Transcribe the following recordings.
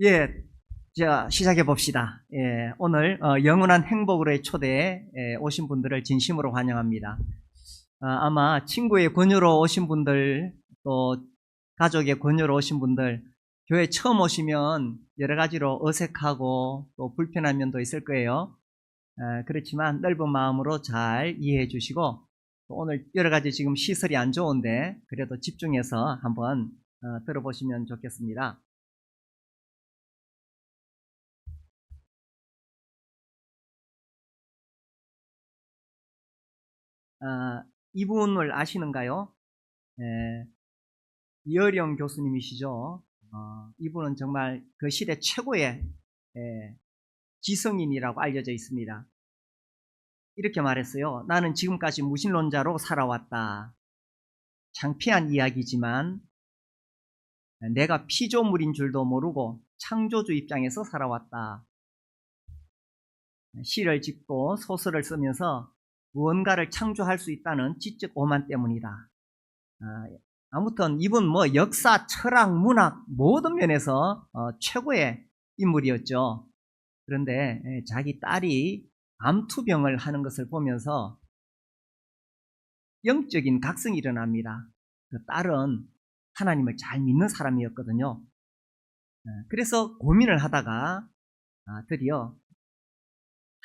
예, 자, 시작해 봅시다. 예, 오늘 영원한 행복으로의 초대에 오신 분들을 진심으로 환영합니다. 아마 친구의 권유로 오신 분들, 또 가족의 권유로 오신 분들, 교회 처음 오시면 여러 가지로 어색하고 또 불편한 면도 있을 거예요. 그렇지만 넓은 마음으로 잘 이해해 주시고, 또 오늘 여러 가지 지금 시설이 안 좋은데 그래도 집중해서 한번 들어보시면 좋겠습니다. 이분을 아시는가요? 예, 이어령 교수님이시죠. 이분은 정말 그 시대 최고의 예, 지성인이라고 알려져 있습니다. 이렇게 말했어요. 나는 지금까지 무신론자로 살아왔다. 창피한 이야기지만 내가 피조물인 줄도 모르고 창조주 입장에서 살아왔다. 시를 짓고 소설을 쓰면서 무언가를 창조할 수 있다는 지적 오만 때문이다. 아무튼 이분 뭐 역사, 철학, 문학 모든 면에서 최고의 인물이었죠. 그런데 자기 딸이 암투병을 하는 것을 보면서 영적인 각성이 일어납니다. 그 딸은 하나님을 잘 믿는 사람이었거든요. 그래서 고민을 하다가 드디어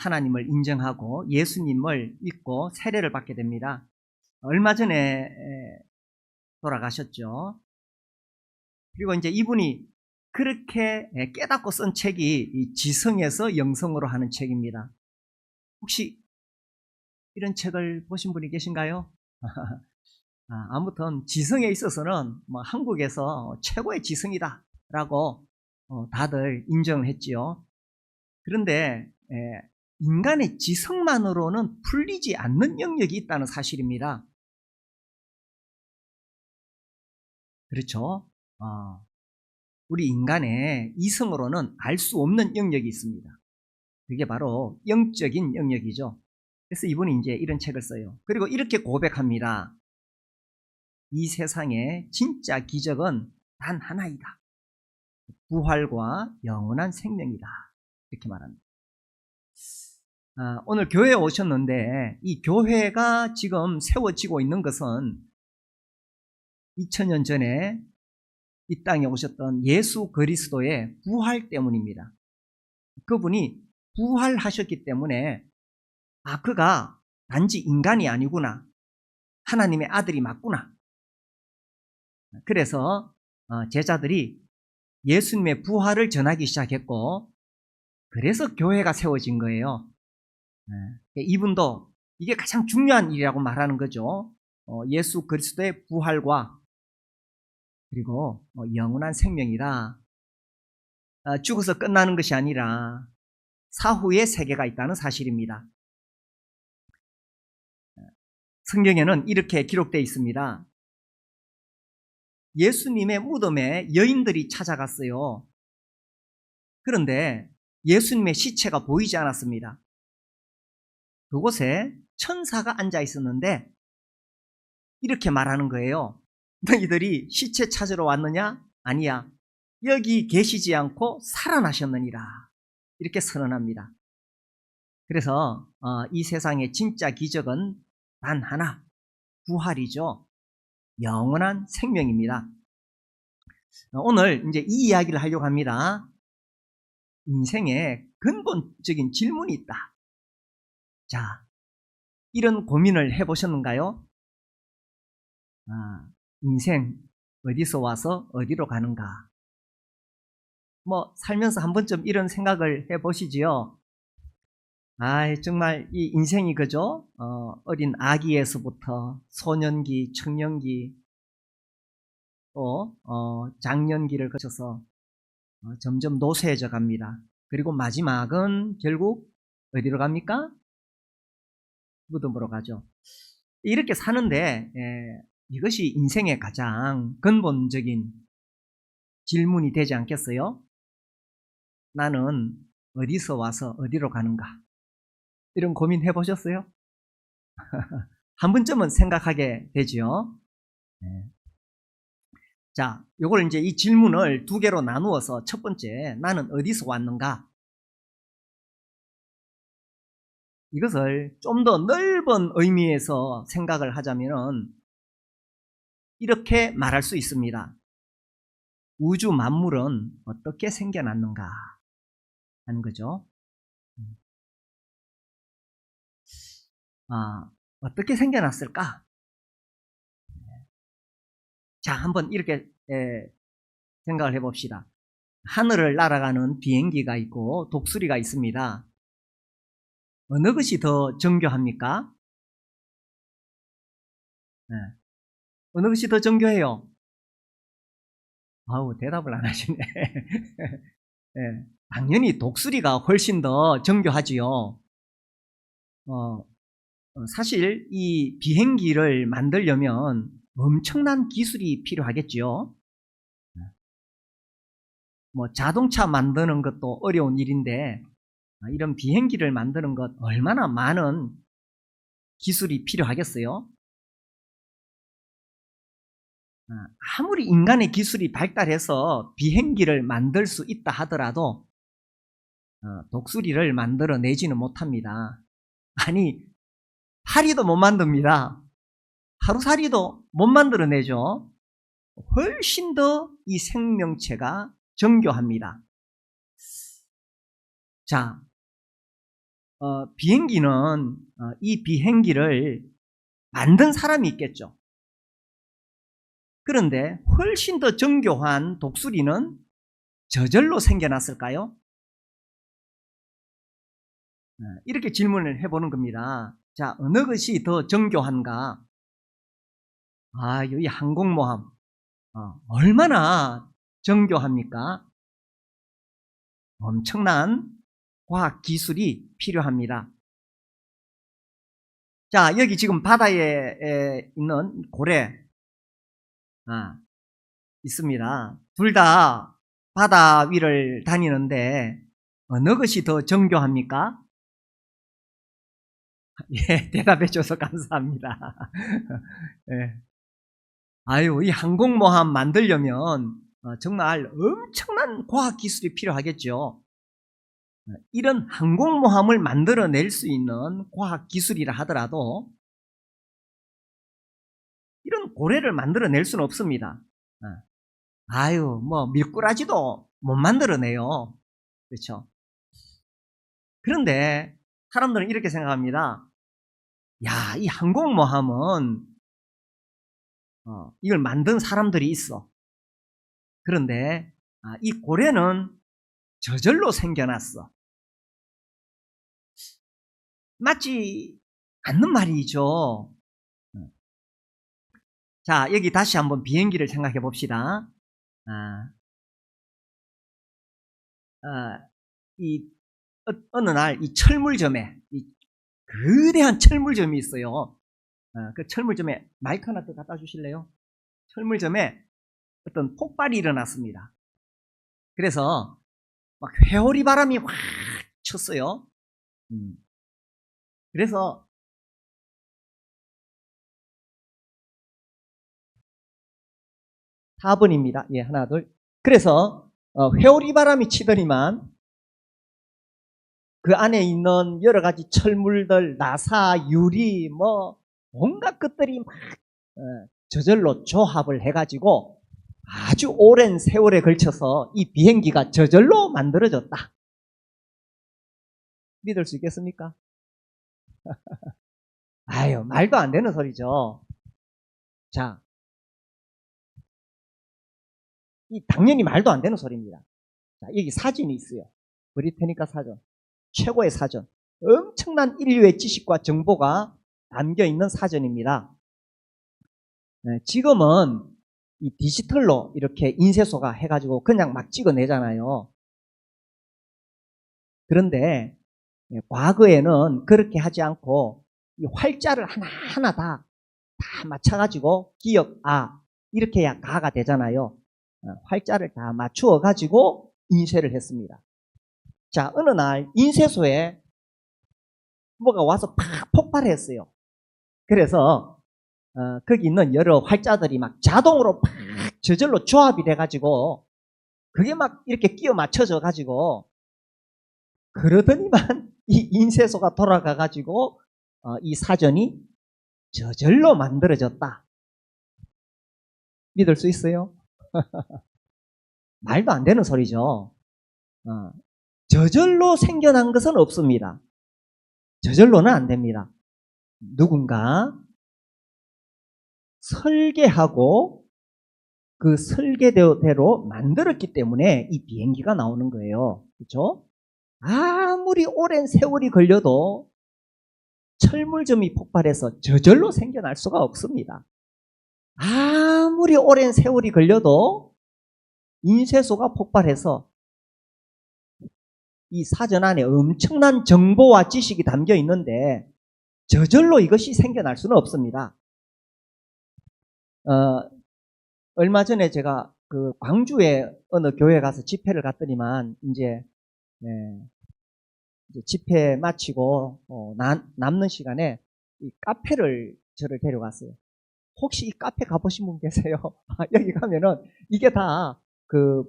하나님을 인정하고 예수님을 믿고 세례를 받게 됩니다. 얼마 전에 돌아가셨죠. 그리고 이제 이분이 그렇게 깨닫고 쓴 책이 지성에서 영성으로 하는 책입니다. 혹시 이런 책을 보신 분이 계신가요? 아무튼 지성에 있어서는 뭐 한국에서 최고의 지성이다 라고 다들 인정을 했지요. 그런데 인간의 지성만으로는 풀리지 않는 영역이 있다는 사실입니다. 그렇죠? 우리 인간의 이성으로는 알 수 없는 영역이 있습니다. 그게 바로 영적인 영역이죠. 그래서 이분이 이제 이런 책을 써요. 그리고 이렇게 고백합니다. 이 세상의 진짜 기적은 단 하나이다. 부활과 영원한 생명이다. 이렇게 말합니다. 오늘 교회에 오셨는데 이 교회가 지금 세워지고 있는 것은 2000년 전에 이 땅에 오셨던 예수 그리스도의 부활 때문입니다. 그분이 부활하셨기 때문에 그가 단지 인간이 아니구나. 하나님의 아들이 맞구나. 그래서 제자들이 예수님의 부활을 전하기 시작했고 그래서 교회가 세워진 거예요. 이분도 이게 가장 중요한 일이라고 말하는 거죠. 예수 그리스도의 부활과 그리고 영원한 생명이라 죽어서 끝나는 것이 아니라 사후의 세계가 있다는 사실입니다. 성경에는 이렇게 기록되어 있습니다. 예수님의 무덤에 여인들이 찾아갔어요. 그런데 예수님의 시체가 보이지 않았습니다. 그곳에 천사가 앉아 있었는데 이렇게 말하는 거예요. 너희들이 시체 찾으러 왔느냐? 아니야. 여기 계시지 않고 살아나셨느니라. 이렇게 선언합니다. 그래서 이 세상의 진짜 기적은 단 하나, 부활이죠. 영원한 생명입니다. 오늘 이제 이 이야기를 하려고 합니다. 인생에 근본적인 질문이 있다. 자, 이런 고민을 해보셨는가요? 인생 어디서 와서 어디로 가는가? 뭐 살면서 한 번쯤 이런 생각을 해보시지요. 정말 이 인생이 그죠? 어린 아기에서부터 소년기, 청년기, 또 장년기를 거쳐서 점점 노쇠해져 갑니다. 그리고 마지막은 결국 어디로 갑니까? 무덤으로 가죠. 이렇게 사는데 이것이 인생의 가장 근본적인 질문이 되지 않겠어요? 나는 어디서 와서 어디로 가는가? 이런 고민 해보셨어요? 한 번쯤은 생각하게 되죠. 자, 요걸 이제 이 질문을 두 개로 나누어서 첫 번째, 나는 어디서 왔는가? 이것을 좀 더 넓은 의미에서 생각을 하자면은 이렇게 말할 수 있습니다. 우주 만물은 어떻게 생겨났는가 하는 거죠. 어떻게 생겨났을까? 자, 한번 이렇게 생각을 해봅시다. 하늘을 날아가는 비행기가 있고 독수리가 있습니다. 어느 것이 더 정교합니까? 네. 어느 것이 더 정교해요? 아우, 대답을 안 하시네. 네. 당연히 독수리가 훨씬 더 정교하지요. 사실 이 비행기를 만들려면 엄청난 기술이 필요하겠지요. 뭐 자동차 만드는 것도 어려운 일인데 이런 비행기를 만드는 것 얼마나 많은 기술이 필요하겠어요? 아무리 인간의 기술이 발달해서 비행기를 만들 수 있다 하더라도 독수리를 만들어내지는 못합니다. 아니, 파리도 못 만듭니다. 하루살이도 못 만들어내죠. 훨씬 더 이 생명체가 정교합니다. 자, 비행기는 이 비행기를 만든 사람이 있겠죠. 그런데 훨씬 더 정교한 독수리는 저절로 생겨났을까요? 이렇게 질문을 해보는 겁니다. 자, 어느 것이 더 정교한가? 이 항공모함 얼마나 정교합니까? 엄청난 과학 기술이 필요합니다. 자, 여기 지금 바다에 있는 고래 있습니다. 둘 다 바다 위를 다니는데 어느 것이 더 정교합니까? 예, 대답해 줘서 감사합니다. 예. 이 항공모함 만들려면 정말 엄청난 과학 기술이 필요하겠죠. 이런 항공모함을 만들어낼 수 있는 과학 기술이라 하더라도 이런 고래를 만들어낼 수는 없습니다. 뭐 미꾸라지도 못 만들어내요. 그렇죠? 그런데 사람들은 이렇게 생각합니다. 야, 이 항공모함은 이걸 만든 사람들이 있어. 그런데 이 고래는 저절로 생겨났어. 맞지 않는 말이죠. 자, 여기 다시 한번 비행기를 생각해 봅시다. 어느 날 이 철물점에 이 거대한 철물점이 있어요. 그 철물점에 마이크 하나 더 갖다 주실래요? 철물점에 어떤 폭발이 일어났습니다. 그래서 막 회오리 바람이 확 쳤어요. 그래서 4번입니다. 예, 하나, 둘. 그래서 회오리 바람이 치더니만 그 안에 있는 여러 가지 철물들, 나사, 유리, 뭐 온갖 것들이 막 저절로 조합을 해가지고 아주 오랜 세월에 걸쳐서 이 비행기가 저절로 만들어졌다. 믿을 수 있겠습니까? 말도 안 되는 소리죠. 자, 당연히 말도 안 되는 소리입니다. 자, 여기 사진이 있어요. 브리테니카 사전. 최고의 사전. 엄청난 인류의 지식과 정보가 담겨있는 사전입니다. 지금은 이 디지털로 이렇게 인쇄소가 해가지고 그냥 막 찍어내잖아요. 그런데 과거에는 그렇게 하지 않고 이 활자를 하나하나 다 맞춰가지고 기역, 이렇게 해야 가가 되잖아요. 활자를 다 맞추어 가지고 인쇄를 했습니다. 자, 어느 날 인쇄소에 뭐가 와서 팍 폭발했어요. 그래서 거기 있는 여러 활자들이 막 자동으로 팍 저절로 조합이 돼가지고 그게 막 이렇게 끼워 맞춰져 가지고 그러더니만 이 인쇄소가 돌아가가지고 이 사전이 저절로 만들어졌다. 믿을 수 있어요? 말도 안 되는 소리죠. 저절로 생겨난 것은 없습니다. 저절로는 안 됩니다. 누군가 설계하고 그 설계대로 만들었기 때문에 이 비행기가 나오는 거예요. 그렇죠? 아무리 오랜 세월이 걸려도 철물점이 폭발해서 저절로 생겨날 수가 없습니다. 아무리 오랜 세월이 걸려도 인쇄소가 폭발해서 이 사전 안에 엄청난 정보와 지식이 담겨 있는데 저절로 이것이 생겨날 수는 없습니다. 얼마 전에 제가 그 광주에 어느 교회 가서 집회를 갔더니만 이제 집회 마치고 남는 시간에 이 카페를 저를 데려갔어요. 혹시 이 카페 가보신 분 계세요? 여기 가면은 이게 다 그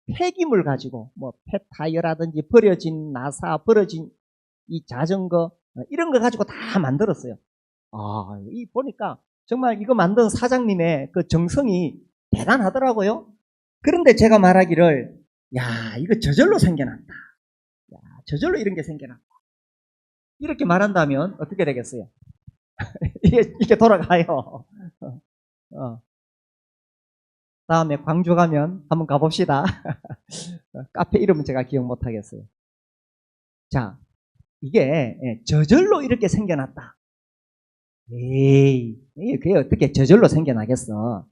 폐기물 가지고 뭐 폐타이어라든지 버려진 나사, 버려진 이 자전거 이런 거 가지고 다 만들었어요. 이 보니까 정말 이거 만든 사장님의 그 정성이 대단하더라고요. 그런데 제가 말하기를 야 이거 저절로 생겨났다. 야 저절로 이런 게 생겨났다. 이렇게 말한다면 어떻게 되겠어요? 이게 돌아가요. 다음에 광주 가면 한번 가봅시다. 카페 이름은 제가 기억 못하겠어요. 자, 이게 저절로 이렇게 생겨났다. 그게 어떻게 저절로 생겨나겠어?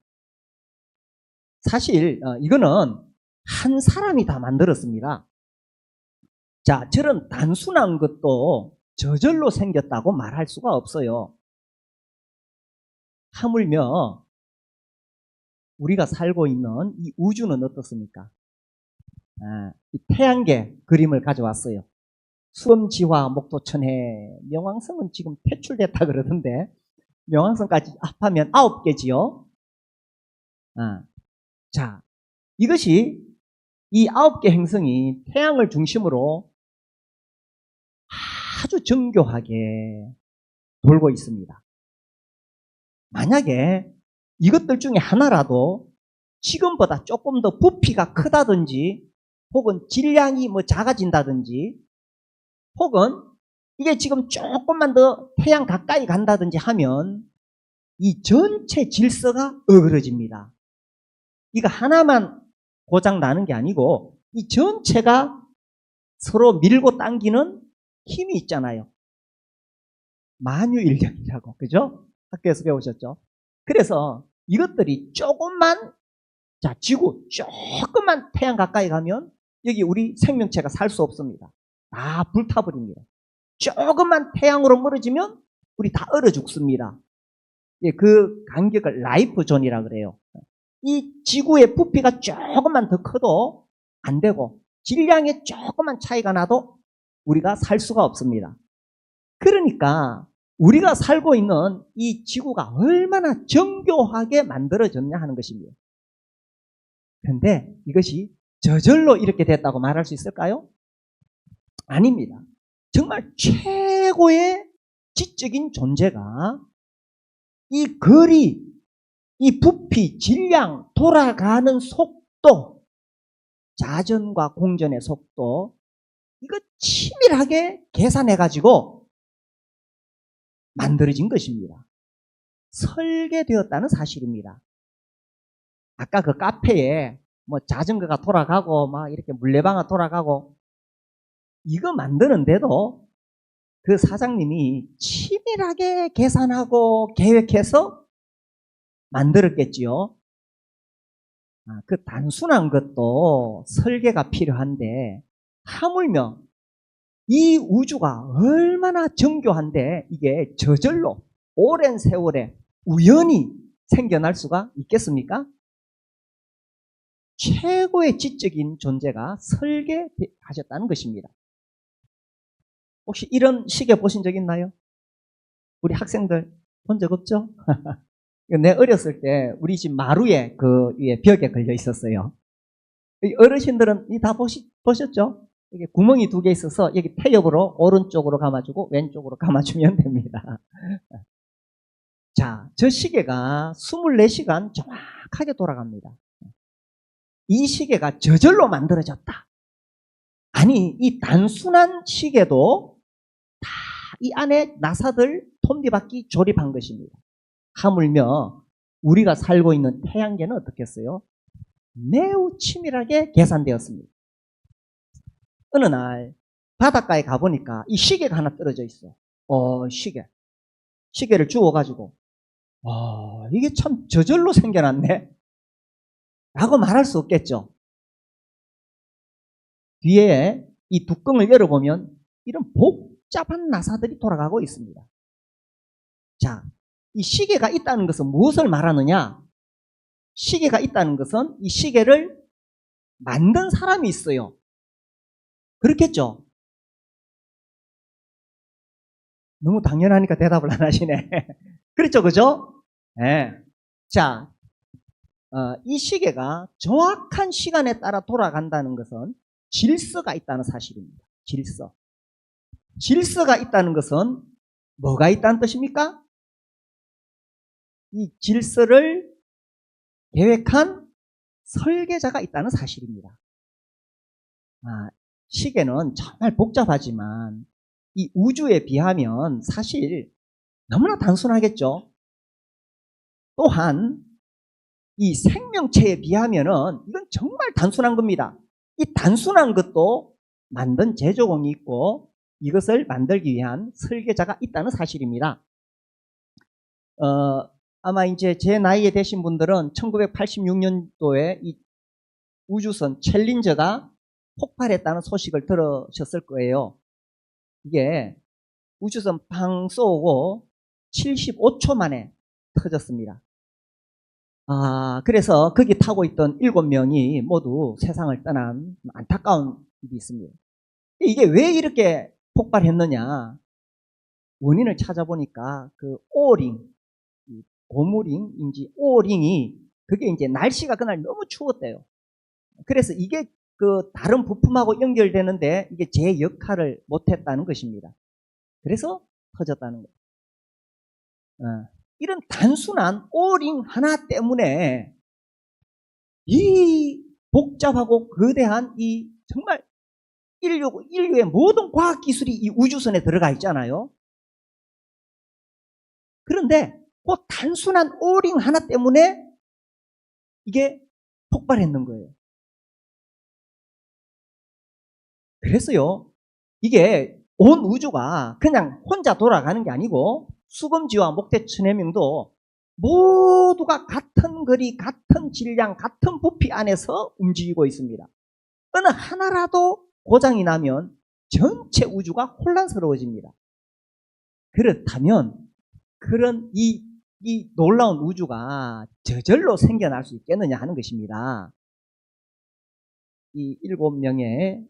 사실 이거는 한 사람이 다 만들었습니다. 자, 저런 단순한 것도 저절로 생겼다고 말할 수가 없어요. 하물며 우리가 살고 있는 이 우주는 어떻습니까? 이 태양계 그림을 가져왔어요. 수험지화, 목도천해, 명왕성은 지금 퇴출됐다 그러던데 명왕성까지 합하면 9개지요. 자, 이것이 이 9개 행성이 태양을 중심으로 아주 정교하게 돌고 있습니다. 만약에 이것들 중에 하나라도 지금보다 조금 더 부피가 크다든지 혹은 질량이 뭐 작아진다든지 혹은 이게 지금 조금만 더 태양 가까이 간다든지 하면 이 전체 질서가 어그러집니다. 이거 하나만 고장 나는 게 아니고 이 전체가 서로 밀고 당기는 힘이 있잖아요. 만유인력이라고, 그죠? 학교에서 배우셨죠? 그래서 이것들이 조금만, 자, 지구 조금만 태양 가까이 가면 여기 우리 생명체가 살 수 없습니다. 다 불타버립니다. 조금만 태양으로 멀어지면 우리 다 얼어 죽습니다. 그 간격을 라이프 존이라 그래요. 이 지구의 부피가 조금만 더 커도 안 되고 질량에 조금만 차이가 나도 우리가 살 수가 없습니다. 그러니까 우리가 살고 있는 이 지구가 얼마나 정교하게 만들어졌냐 하는 것입니다. 그런데 이것이 저절로 이렇게 됐다고 말할 수 있을까요? 아닙니다. 정말 최고의 지적인 존재가 이 거리, 이 부피, 질량, 돌아가는 속도, 자전과 공전의 속도, 이거 치밀하게 계산해가지고 만들어진 것입니다. 설계되었다는 사실입니다. 아까 그 카페에 뭐 자전거가 돌아가고 막 이렇게 물레방아 돌아가고 이거 만드는데도 그 사장님이 치밀하게 계산하고 계획해서 만들었겠지요. 그 단순한 것도 설계가 필요한데 하물며 이 우주가 얼마나 정교한데 이게 저절로 오랜 세월에 우연히 생겨날 수가 있겠습니까? 최고의 지적인 존재가 설계하셨다는 것입니다. 혹시 이런 시계 보신 적 있나요? 우리 학생들 본 적 없죠? 내 어렸을 때 우리 집 마루에 그 위에 벽에 걸려 있었어요. 어르신들은 다 보셨죠? 이게 구멍이 2개 있어서 여기 태엽으로 오른쪽으로 감아주고 왼쪽으로 감아주면 됩니다. 자, 저 시계가 24시간 정확하게 돌아갑니다. 이 시계가 저절로 만들어졌다. 아니, 이 단순한 시계도 다 이 안에 나사들 톱니바퀴 조립한 것입니다. 하물며 우리가 살고 있는 태양계는 어떻겠어요? 매우 치밀하게 계산되었습니다. 어느 날 바닷가에 가보니까 이 시계가 하나 떨어져 있어. 시계를 주워가지고 이게 참 저절로 생겨났네 라고 말할 수 없겠죠. 뒤에 이 뚜껑을 열어보면 이런 복잡한 나사들이 돌아가고 있습니다. 자, 이 시계가 있다는 것은 무엇을 말하느냐? 시계가 있다는 것은 이 시계를 만든 사람이 있어요. 그렇겠죠? 너무 당연하니까 대답을 안 하시네. 그렇죠, 그죠? 네. 자, 이 시계가 정확한 시간에 따라 돌아간다는 것은 질서가 있다는 사실입니다. 질서가 있다는 것은 뭐가 있다는 뜻입니까? 이 질서를 계획한 설계자가 있다는 사실입니다. 시계는 정말 복잡하지만 이 우주에 비하면 사실 너무나 단순하겠죠. 또한 이 생명체에 비하면은 이건 정말 단순한 겁니다. 이 단순한 것도 만든 제조공이 있고 이것을 만들기 위한 설계자가 있다는 사실입니다. 아마 이제 제 나이에 되신 분들은 1986년도에 이 우주선 챌린저가 폭발했다는 소식을 들으셨을 거예요. 이게 우주선 팡 쏘고 75초 만에 터졌습니다. 그래서 거기 타고 있던 7명이 모두 세상을 떠난 안타까운 일이 있습니다. 이게 왜 이렇게 폭발했느냐? 원인을 찾아보니까 그 오링, 고무링인지 오링이 그게 이제 날씨가 그날 너무 추웠대요. 그래서 이게 그 다른 부품하고 연결되는데 이게 제 역할을 못했다는 것입니다. 그래서 터졌다는 거예요. 이런 단순한 오링 하나 때문에 이 복잡하고 거대한 이 정말 인류의 모든 과학기술이 이 우주선에 들어가 있잖아요. 그런데 그 단순한 오링 하나 때문에 이게 폭발했는 거예요. 그래서요, 이게 온 우주가 그냥 혼자 돌아가는 게 아니고 수금지와 목대 천해명도 모두가 같은 거리, 같은 질량, 같은 부피 안에서 움직이고 있습니다. 어느 하나라도 고장이 나면 전체 우주가 혼란스러워집니다. 그렇다면 그런 이 놀라운 우주가 저절로 생겨날 수 있겠느냐 하는 것입니다. 이 7명의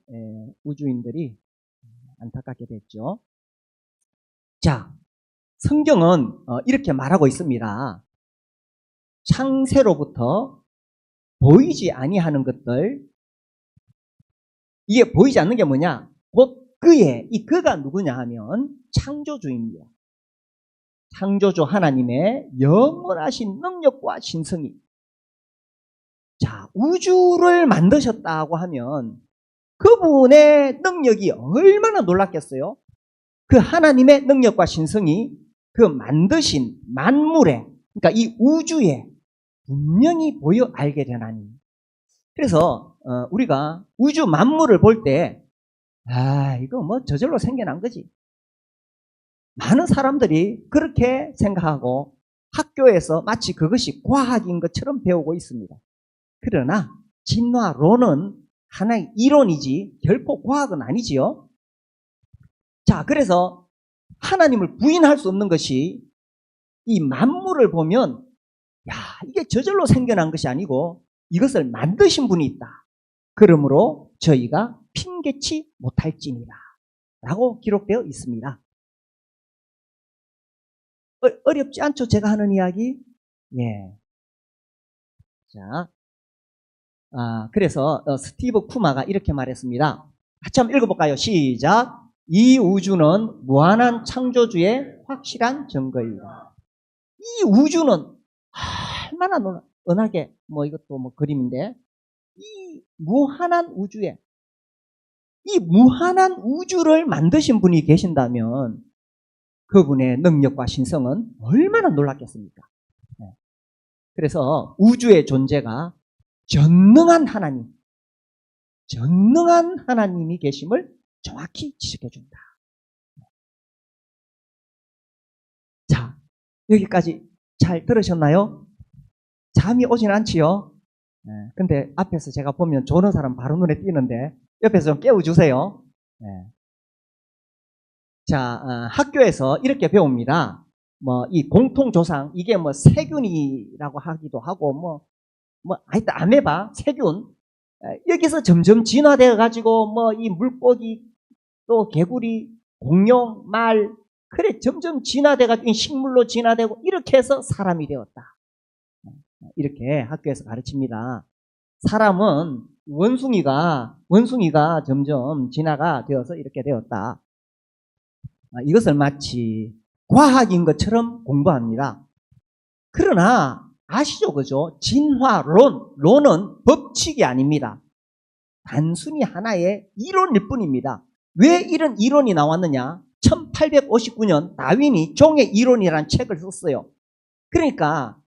우주인들이 안타깝게 됐죠. 자, 성경은 이렇게 말하고 있습니다. 창세로부터 보이지 아니하는 것들, 이게 보이지 않는 게 뭐냐? 곧 이 그가 누구냐 하면 창조주입니다. 창조주 하나님의 영원하신 능력과 신성이. 자, 우주를 만드셨다고 하면 그분의 능력이 얼마나 놀랍겠어요? 그 하나님의 능력과 신성이 그 만드신 만물에, 그러니까 이 우주에 분명히 보여 알게 되나니. 그래서 우리가 우주 만물을 볼 때 이거 뭐 저절로 생겨난 거지. 많은 사람들이 그렇게 생각하고 학교에서 마치 그것이 과학인 것처럼 배우고 있습니다. 그러나 진화론은 하나의 이론이지 결코 과학은 아니지요. 자, 그래서 하나님을 부인할 수 없는 것이 이 만물을 보면 이게 저절로 생겨난 것이 아니고 이것을 만드신 분이 있다. 그러므로 저희가 핑계치 못할지니라 라고 기록되어 있습니다. 어렵지 않죠? 제가 하는 이야기? 예. 자, 그래서 스티브 쿠마가 이렇게 말했습니다. 같이 한번 읽어볼까요? 시작. 이 우주는 무한한 창조주의 확실한 증거이다. 이 우주는 얼마나 은하게, 이것도 그림인데, 이 무한한 우주에, 이 무한한 우주를 만드신 분이 계신다면 그분의 능력과 신성은 얼마나 놀랍겠습니까? 그래서 우주의 존재가 전능한 하나님이 계심을 정확히 지적해 줍니다. 자, 여기까지 잘 들으셨나요? 잠이 오진 않지요? 근데 앞에서 제가 보면 조는 사람 바로 눈에 띄는데 옆에서 좀 깨워주세요. 자, 학교에서 이렇게 배웁니다. 이 공통조상, 이게 세균이라고 하기도 하고, 하여튼 아메바, 세균, 여기서 점점 진화되어 가지고, 이 물고기, 또 개구리, 공룡, 말, 그래, 점점 진화돼 가지고 식물로 진화되고, 이렇게 해서 사람이 되었다. 이렇게 학교에서 가르칩니다. 사람은 원숭이가 점점 진화가 되어서 이렇게 되었다. 이것을 마치 과학인 것처럼 공부합니다. 그러나 아시죠? 그죠? 진화론은 법칙이 아닙니다. 단순히 하나의 이론일 뿐입니다. 왜 이런 이론이 나왔느냐? 1859년 다윈이 종의 이론이라는 책을 썼어요. 그러니까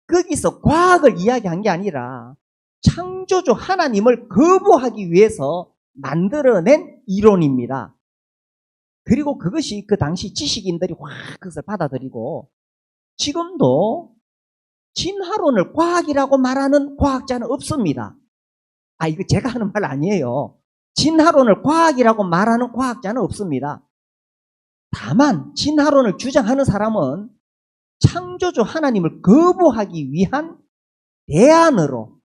거기서 과학을 이야기한 게 아니라 창조주 하나님을 거부하기 위해서 만들어낸 이론입니다. 그리고 그것이 그 당시 지식인들이 확 그것을 받아들이고 지금도 진화론을 과학이라고 말하는 과학자는 없습니다. 이거 제가 하는 말 아니에요. 진화론을 과학이라고 말하는 과학자는 없습니다. 다만 진화론을 주장하는 사람은 창조주 하나님을 거부하기 위한 대안으로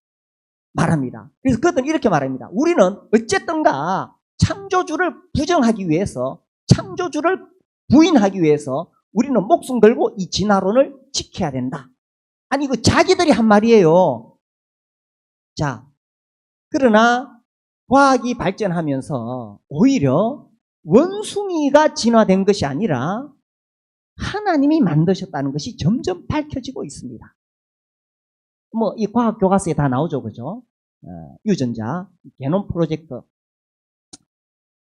말합니다. 그래서 그들은 이렇게 말합니다. 우리는 어쨌든가 창조주를 부정하기 위해서, 창조주를 부인하기 위해서 우리는 목숨 걸고 이 진화론을 지켜야 된다. 아니, 이거 자기들이 한 말이에요. 자, 그러나 과학이 발전하면서 오히려 원숭이가 진화된 것이 아니라 하나님이 만드셨다는 것이 점점 밝혀지고 있습니다. 이 과학 교과서에 다 나오죠, 그죠? 유전자, 게놈 프로젝트.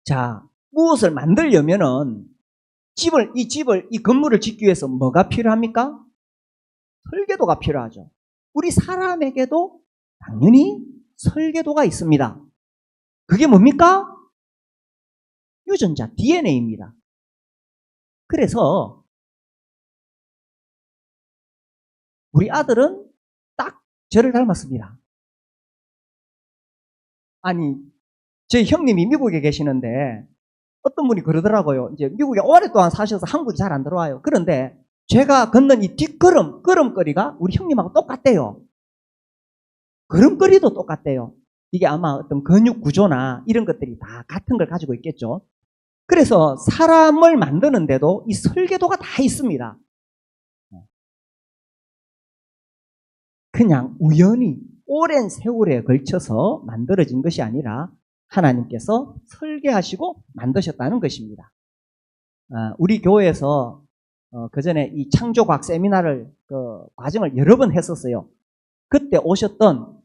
자, 무엇을 만들려면은 이 건물을 짓기 위해서 뭐가 필요합니까? 설계도가 필요하죠. 우리 사람에게도 당연히 설계도가 있습니다. 그게 뭡니까? 유전자, DNA입니다. 그래서 우리 아들은 딱 저를 닮았습니다. 아니, 저희 형님이 미국에 계시는데 어떤 분이 그러더라고요. 이제 미국에 오랫동안 사셔서 한국이 잘 안 들어와요. 그런데 제가 걷는 이 걸음걸이가 우리 형님하고 똑같대요. 걸음걸이도 똑같대요. 이게 아마 어떤 근육 구조나 이런 것들이 다 같은 걸 가지고 있겠죠. 그래서 사람을 만드는데도 이 설계도가 다 있습니다. 그냥 우연히 오랜 세월에 걸쳐서 만들어진 것이 아니라 하나님께서 설계하시고 만드셨다는 것입니다. 우리 교회에서 그 전에 이 창조과학 세미나를 과정을 여러 번 했었어요. 그때 오셨던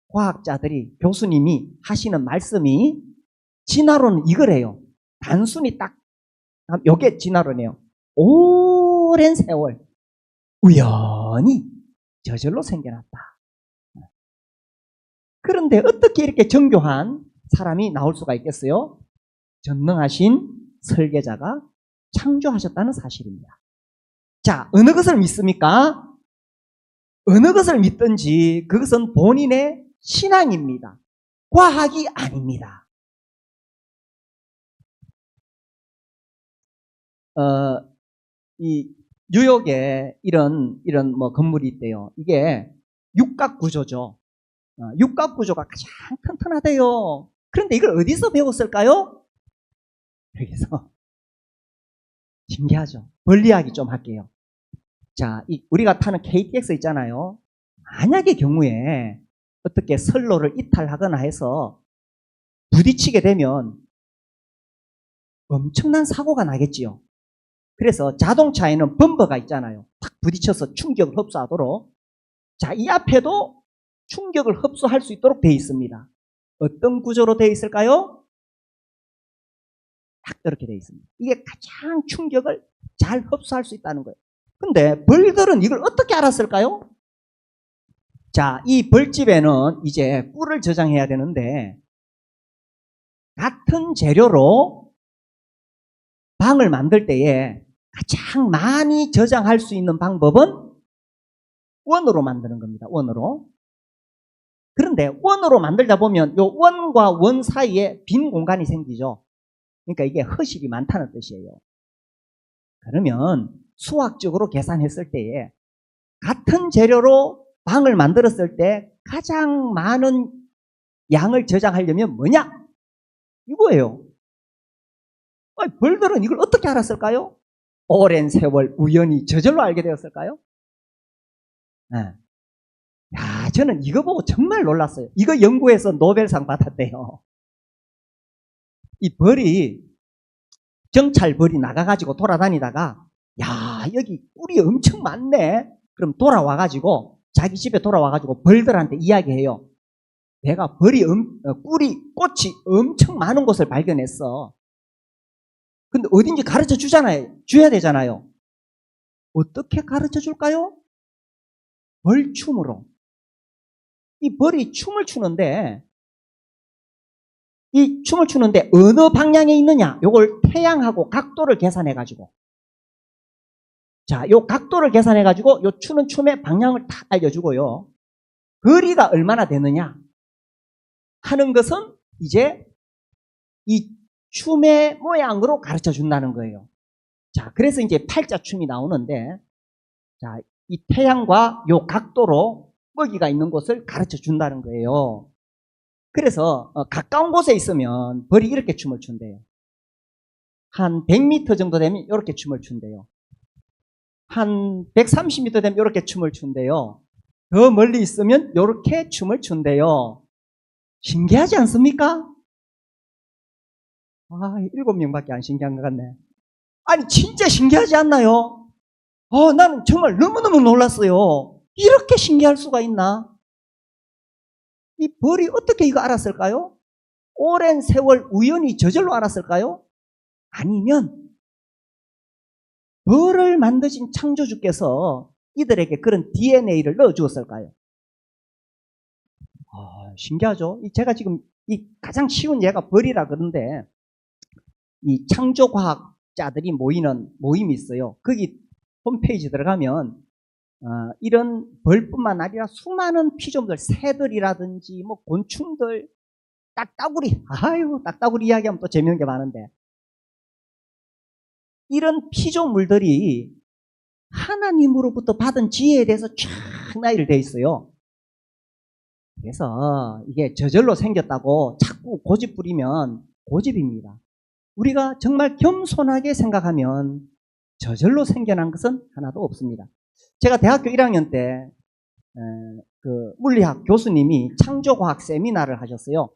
과학자들이, 교수님이 하시는 말씀이 진화론은 이거래요. 단순히 딱 요게 진화론이에요. 오랜 세월 우연히 저절로 생겨났다. 그런데 어떻게 이렇게 정교한 사람이 나올 수가 있겠어요? 전능하신 설계자가 창조하셨다는 사실입니다. 자, 어느 것을 믿습니까? 어느 것을 믿든지 그것은 본인의 신앙입니다. 과학이 아닙니다. 이 뉴욕에 이런 건물이 있대요. 이게 육각구조죠. 육각구조가 가장 튼튼하대요. 그런데 이걸 어디서 배웠을까요? 여기서. 신기하죠. 벌리하기 좀 할게요. 자, 우리가 타는 KTX 있잖아요. 만약의 경우에 어떻게 선로를 이탈하거나 해서 부딪히게 되면 엄청난 사고가 나겠지요. 그래서 자동차에는 범퍼가 있잖아요. 탁 부딪혀서 충격을 흡수하도록. 자, 이 앞에도 충격을 흡수할 수 있도록 되어 있습니다. 어떤 구조로 되어 있을까요? 딱 이렇게 되어 있습니다. 이게 가장 충격을 잘 흡수할 수 있다는 거예요. 근데 벌들은 이걸 어떻게 알았을까요? 자, 이 벌집에는 이제 꿀을 저장해야 되는데 같은 재료로 방을 만들 때에 가장 많이 저장할 수 있는 방법은 원으로 만드는 겁니다. 원으로. 그런데 원으로 만들다 보면 이 원과 원 사이에 빈 공간이 생기죠. 그러니까 이게 허실이 많다는 뜻이에요. 그러면 수학적으로 계산했을 때에 같은 재료로 방을 만들었을 때 가장 많은 양을 저장하려면 뭐냐? 이거예요. 벌들은 이걸 어떻게 알았을까요? 오랜 세월 우연히 저절로 알게 되었을까요? 네. 야, 저는 이거 보고 정말 놀랐어요. 이거 연구해서 노벨상 받았대요. 이 벌이, 정찰 벌이 나가가지고 돌아다니다가, 야, 여기 꿀이 엄청 많네? 그럼 돌아와가지고, 자기 집에 돌아와가지고 벌들한테 이야기해요. 내가 꿀이 꽃이 엄청 많은 곳을 발견했어. 근데 어딘지 가르쳐 주잖아요. 줘야 되잖아요. 어떻게 가르쳐 줄까요? 벌춤으로. 이 벌이 춤을 추는데, 이 춤을 추는데 어느 방향에 있느냐? 요걸 태양하고 각도를 계산해가지고. 자, 요 각도를 계산해가지고 요 추는 춤의 방향을 다 알려주고요. 거리가 얼마나 되느냐? 하는 것은 이제 이 춤의 모양으로 가르쳐 준다는 거예요. 자, 그래서 이제 팔자춤이 나오는데, 자, 이 태양과 요 각도로 먹이가 있는 곳을 가르쳐 준다는 거예요. 그래서 가까운 곳에 있으면 벌이 이렇게 춤을 춘대요. 한 100m 정도 되면 이렇게 춤을 춘대요. 한 130m 되면 이렇게 춤을 춘대요. 더 멀리 있으면 이렇게 춤을 춘대요. 신기하지 않습니까? 아, 7명밖에 안 신기한 것 같네. 아니, 진짜 신기하지 않나요? 나는 정말 너무너무 놀랐어요. 이렇게 신기할 수가 있나? 이 벌이 어떻게 이거 알았을까요? 오랜 세월 우연히 저절로 알았을까요? 아니면 벌을 만드신 창조주께서 이들에게 그런 DNA를 넣어주었을까요? 신기하죠? 제가 지금 이 가장 쉬운 예가 벌이라 그러는데, 이 창조과학자들이 모이는 모임이 있어요. 거기 홈페이지 들어가면 이런 벌뿐만 아니라 수많은 피조물, 새들이라든지 뭐 곤충들, 딱따구리, 딱따구리 이야기하면 또 재미있는 게 많은데, 이런 피조물들이 하나님으로부터 받은 지혜에 대해서 쫙 나열이 되어 있어요. 그래서 이게 저절로 생겼다고 자꾸 고집 부리면 고집입니다. 우리가 정말 겸손하게 생각하면 저절로 생겨난 것은 하나도 없습니다. 제가 대학교 1학년 때 그 물리학 교수님이 창조과학 세미나를 하셨어요.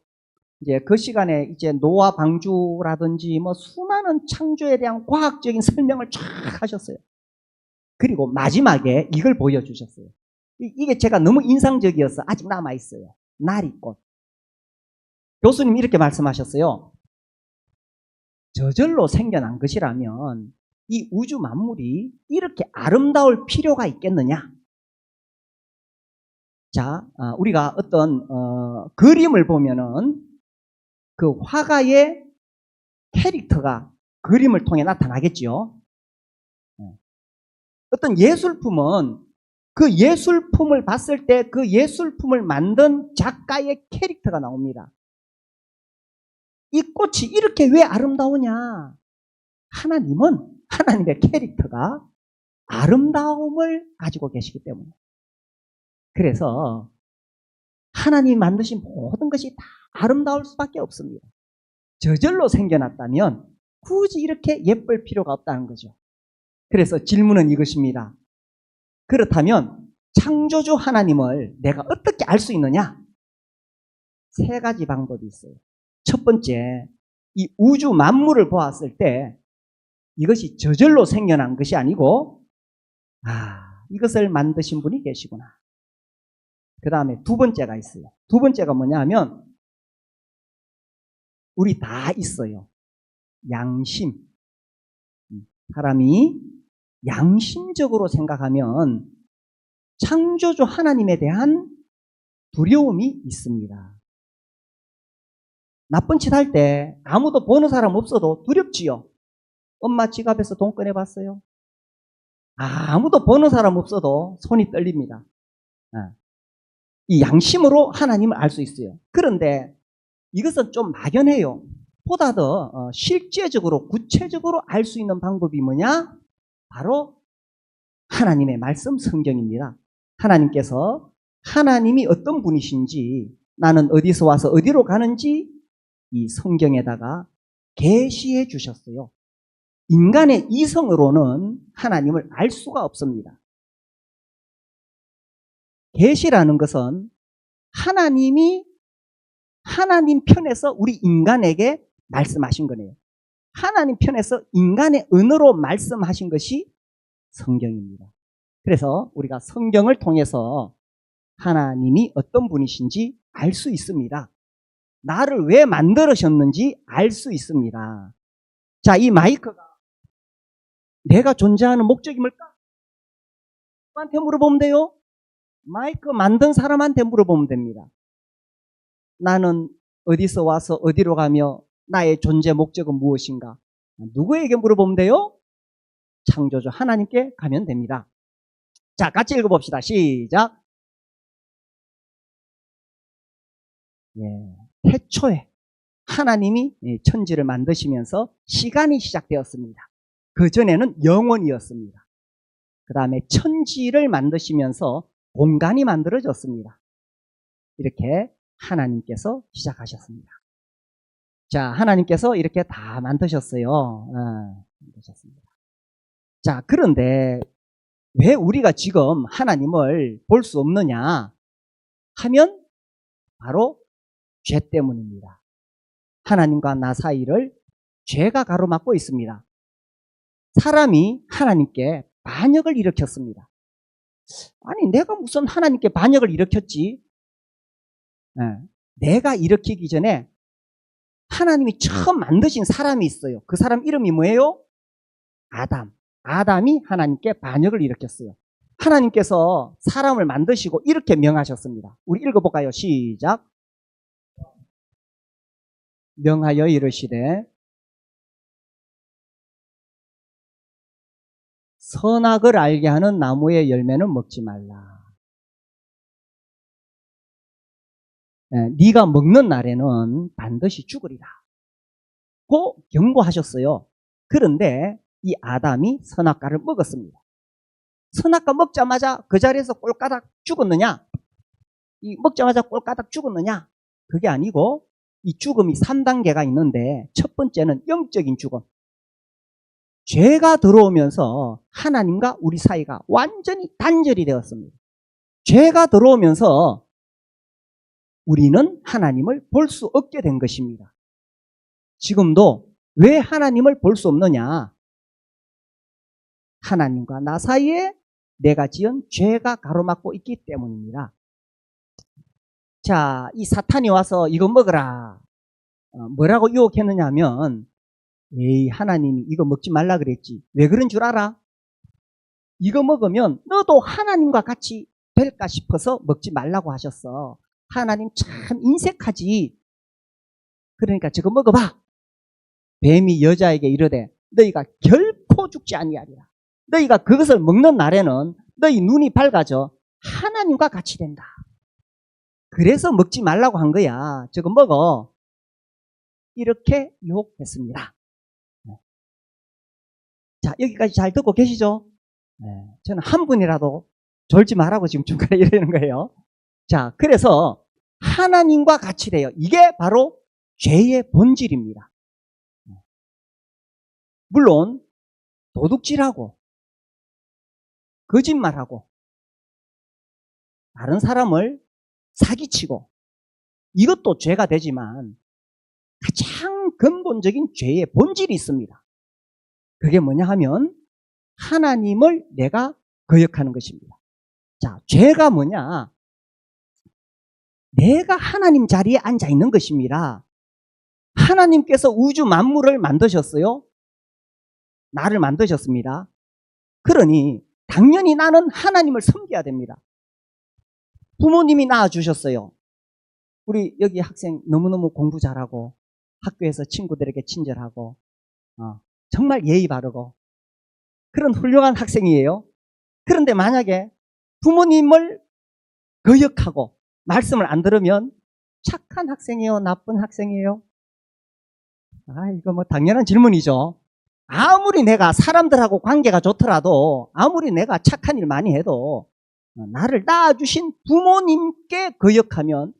이제 그 시간에 이제 노화 방주라든지 뭐 수많은 창조에 대한 과학적인 설명을 쫙 하셨어요. 그리고 마지막에 이걸 보여주셨어요. 이게 제가 너무 인상적이어서 아직 남아있어요. 나리꽃. 교수님이 이렇게 말씀하셨어요. 저절로 생겨난 것이라면 이 우주 만물이 이렇게 아름다울 필요가 있겠느냐? 자, 우리가 어떤 그림을 보면은 그 화가의 캐릭터가 그림을 통해 나타나겠죠. 어떤 예술품은 그 예술품을 봤을 때 그 예술품을 만든 작가의 캐릭터가 나옵니다. 이 꽃이 이렇게 왜 아름다우냐? 하나님은 하나님의 캐릭터가 아름다움을 가지고 계시기 때문에. 그래서 하나님이 만드신 모든 것이 다 아름다울 수밖에 없습니다. 저절로 생겨났다면 굳이 이렇게 예쁠 필요가 없다는 거죠. 그래서 질문은 이것입니다. 그렇다면 창조주 하나님을 내가 어떻게 알 수 있느냐? 세 가지 방법이 있어요. 첫 번째, 이 우주 만물을 보았을 때 이것이 저절로 생겨난 것이 아니고 이것을 만드신 분이 계시구나. 그 다음에 두 번째가 있어요. 두 번째가 뭐냐 하면 우리 다 있어요. 양심. 사람이 양심적으로 생각하면 창조주 하나님에 대한 두려움이 있습니다. 나쁜 짓 할 때 아무도 보는 사람 없어도 두렵지요. 엄마 지갑에서 돈 꺼내봤어요? 아무도 보는 사람 없어도 손이 떨립니다. 이 양심으로 하나님을 알 수 있어요. 그런데 이것은 좀 막연해요. 보다 더 실제적으로 구체적으로 알 수 있는 방법이 뭐냐? 바로 하나님의 말씀 성경입니다. 하나님께서 하나님이 어떤 분이신지, 나는 어디서 와서 어디로 가는지 이 성경에다가 계시해 주셨어요. 인간의 이성으로는 하나님을 알 수가 없습니다. 계시라는 것은 하나님이 하나님 편에서 우리 인간에게 말씀하신 거네요. 하나님 편에서 인간의 언어로 말씀하신 것이 성경입니다. 그래서 우리가 성경을 통해서 하나님이 어떤 분이신지 알 수 있습니다. 나를 왜 만들으셨는지 알 수 있습니다. 자, 이 마이크가 내가 존재하는 목적이 뭘까? 누구한테 물어보면 돼요? 마이크 만든 사람한테 물어보면 됩니다. 나는 어디서 와서 어디로 가며 나의 존재 목적은 무엇인가? 누구에게 물어보면 돼요? 창조주 하나님께 가면 됩니다. 자, 같이 읽어봅시다. 시작. 태초에 하나님이 천지를 만드시면서 시간이 시작되었습니다. 그 전에는 영원이었습니다. 그 다음에 천지를 만드시면서 공간이 만들어졌습니다. 이렇게 하나님께서 시작하셨습니다. 자, 하나님께서 이렇게 다 만드셨어요. 만드셨습니다. 자, 그런데 왜 우리가 지금 하나님을 볼 수 없느냐 하면 바로 죄 때문입니다. 하나님과 나 사이를 죄가 가로막고 있습니다. 사람이 하나님께 반역을 일으켰습니다. 아니, 내가 무슨 하나님께 반역을 일으켰지? 내가 일으키기 전에 하나님이 처음 만드신 사람이 있어요. 그 사람 이름이 뭐예요? 아담. 아담이 하나님께 반역을 일으켰어요. 하나님께서 사람을 만드시고 이렇게 명하셨습니다. 우리 읽어볼까요? 시작. 명하여 이르시되 선악을 알게 하는 나무의 열매는 먹지 말라. 네가 먹는 날에는 반드시 죽으리라. 고 경고하셨어요. 그런데 이 아담이 선악과를 먹었습니다. 선악과 먹자마자 그 자리에서 꼴까닥 죽었느냐? 이 먹자마자 꼴까닥 죽었느냐? 그게 아니고 이 죽음이 3단계가 있는데 첫 번째는 영적인 죽음. 죄가 들어오면서 하나님과 우리 사이가 완전히 단절이 되었습니다. 죄가 들어오면서 우리는 하나님을 볼 수 없게 된 것입니다. 지금도 왜 하나님을 볼 수 없느냐? 하나님과 나 사이에 내가 지은 죄가 가로막고 있기 때문입니다. 자, 이 사탄이 와서 이거 먹어라. 뭐라고 유혹했느냐 하면 에이, 하나님이 이거 먹지 말라 그랬지. 왜 그런 줄 알아? 이거 먹으면 너도 하나님과 같이 될까 싶어서 먹지 말라고 하셨어. 하나님 참 인색하지. 그러니까 저거 먹어봐. 뱀이 여자에게 이르되 너희가 결코 죽지 아니하리라. 너희가 그것을 먹는 날에는 너희 눈이 밝아져 하나님과 같이 된다. 그래서 먹지 말라고 한 거야. 저거 먹어. 이렇게 유혹했습니다. 자, 여기까지 잘 듣고 계시죠? 저는 한 분이라도 졸지 말라고 지금 중간에 이러는 거예요. 자, 그래서 하나님과 같이 돼요. 이게 바로 죄의 본질입니다. 물론 도둑질하고 거짓말하고 다른 사람을 사기치고, 이것도 죄가 되지만 가장 근본적인 죄의 본질이 있습니다. 그게 뭐냐 하면 하나님을 내가 거역하는 것입니다. 자, 죄가 뭐냐? 내가 하나님 자리에 앉아 있는 것입니다. 하나님께서 우주 만물을 만드셨어요. 나를 만드셨습니다. 그러니 당연히 나는 하나님을 섬겨야 됩니다. 부모님이 낳아주셨어요. 우리 여기 학생 너무너무 공부 잘하고 학교에서 친구들에게 친절하고 정말 예의 바르고 그런 훌륭한 학생이에요. 그런데 만약에 부모님을 거역하고 말씀을 안 들으면 착한 학생이에요? 나쁜 학생이에요? 이거 뭐 당연한 질문이죠. 아무리 내가 사람들하고 관계가 좋더라도, 아무리 내가 착한 일 많이 해도 나를 낳아주신 부모님께 거역하면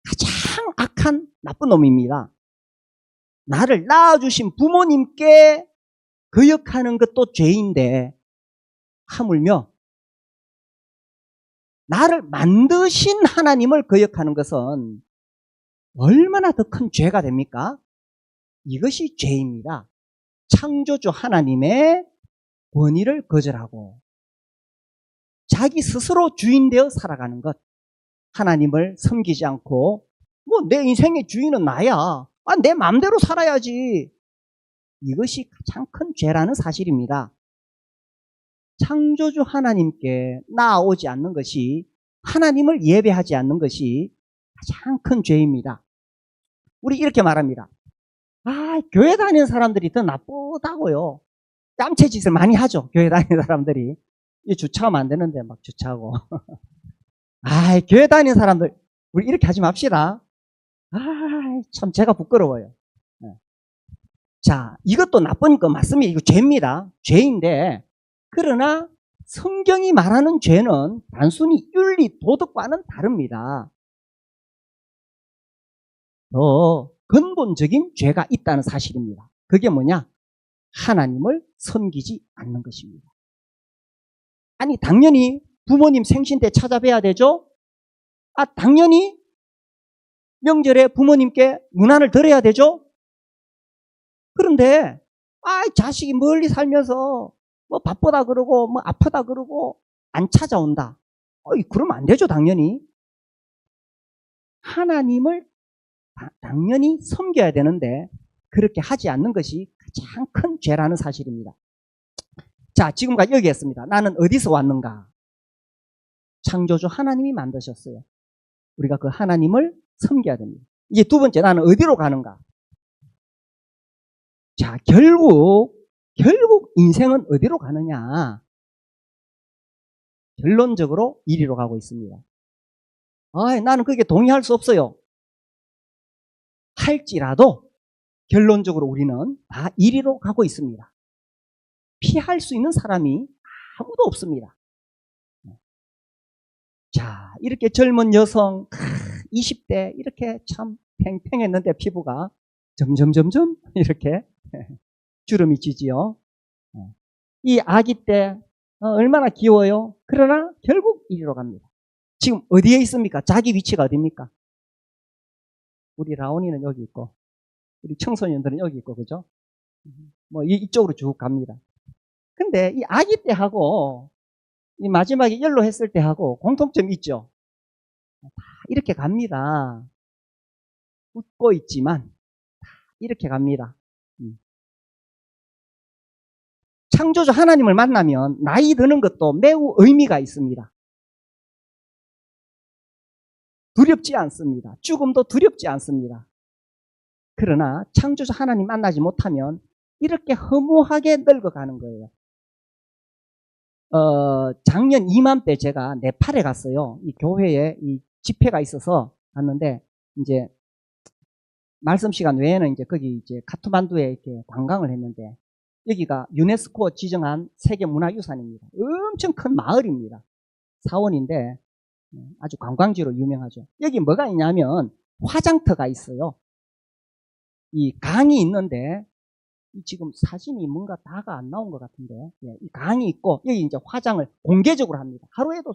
가장 악한 나쁜 놈입니다. 나를 낳아주신 부모님께 거역하는 것도 죄인데, 하물며 나를 만드신 하나님을 거역하는 것은 얼마나 더 큰 죄가 됩니까? 이것이 죄입니다. 창조주 하나님의 권위를 거절하고 자기 스스로 주인 되어 살아가는 것, 하나님을 섬기지 않고 뭐 내 인생의 주인은 나야, 내 마음대로 살아야지, 이것이 가장 큰 죄라는 사실입니다. 창조주 하나님께 나아오지 않는 것이, 하나님을 예배하지 않는 것이 가장 큰 죄입니다. 우리 이렇게 말합니다. 교회 다니는 사람들이 더 나쁘다고요. 깜체짓을 많이 하죠. 교회 다니는 사람들이. 주차하면 안 되는데 막 주차하고. 교회 다니는 사람들, 우리 이렇게 하지 맙시다. 참 제가 부끄러워요. 자, 이것도 나쁜 거 맞습니다. 이거 죄입니다. 죄인데, 그러나 성경이 말하는 죄는 단순히 윤리, 도덕과는 다릅니다. 더 근본적인 죄가 있다는 사실입니다. 그게 뭐냐? 하나님을 섬기지 않는 것입니다. 아니, 당연히 부모님 생신 때 찾아뵈야 되죠? 당연히 명절에 부모님께 문안을 드려야 되죠? 그런데 자식이 멀리 살면서 뭐 바쁘다 그러고 뭐 아프다 그러고 안 찾아온다. 그러면 안 되죠, 당연히. 하나님을 당연히 섬겨야 되는데 그렇게 하지 않는 것이 가장 큰 죄라는 사실입니다. 자, 지금까지 여기 했습니다. 나는 어디서 왔는가? 창조주 하나님이 만드셨어요. 우리가 그 하나님을 섬겨야 됩니다. 이제 두 번째, 나는 어디로 가는가? 자, 결국 인생은 어디로 가느냐? 결론적으로 이리로 가고 있습니다. 나는 그게 동의할 수 없어요. 할지라도 결론적으로 우리는 다 이리로 가고 있습니다. 피할 수 있는 사람이 아무도 없습니다. 자, 이렇게 젊은 여성 20대 이렇게 참 팽팽했는데 피부가 점점 이렇게 주름이 지지요. 이 아기 때 얼마나 귀여워요. 그러나 결국 이리로 갑니다. 지금 어디에 있습니까? 자기 위치가 어디입니까? 우리 라온이는 여기 있고 우리 청소년들은 여기 있고, 그죠? 뭐 이쪽으로 쭉 갑니다. 근데 이 아기 때하고 이 마지막에 연로 했을 때하고 공통점이 있죠. 다 이렇게 갑니다. 웃고 있지만 이렇게 갑니다. 창조주 하나님을 만나면 나이 드는 것도 매우 의미가 있습니다. 두렵지 않습니다. 죽음도 두렵지 않습니다. 그러나 창조주 하나님 만나지 못하면 이렇게 허무하게 늙어가는 거예요. 작년 이맘때 제가 네팔에 갔어요. 이 교회에 이 집회가 있어서 갔는데, 이제 말씀 시간 외에는 이제 거기 이제 카트만두에 이렇게 관광을 했는데, 여기가 유네스코 지정한 세계문화유산입니다. 엄청 큰 마을입니다. 사원인데 아주 관광지로 유명하죠. 여기 뭐가 있냐면 화장터가 있어요. 이 강이 있는데, 지금 사진이 뭔가 다가 안 나온 것 같은데, 이 강이 있고 여기 이제 화장을 공개적으로 합니다. 하루에도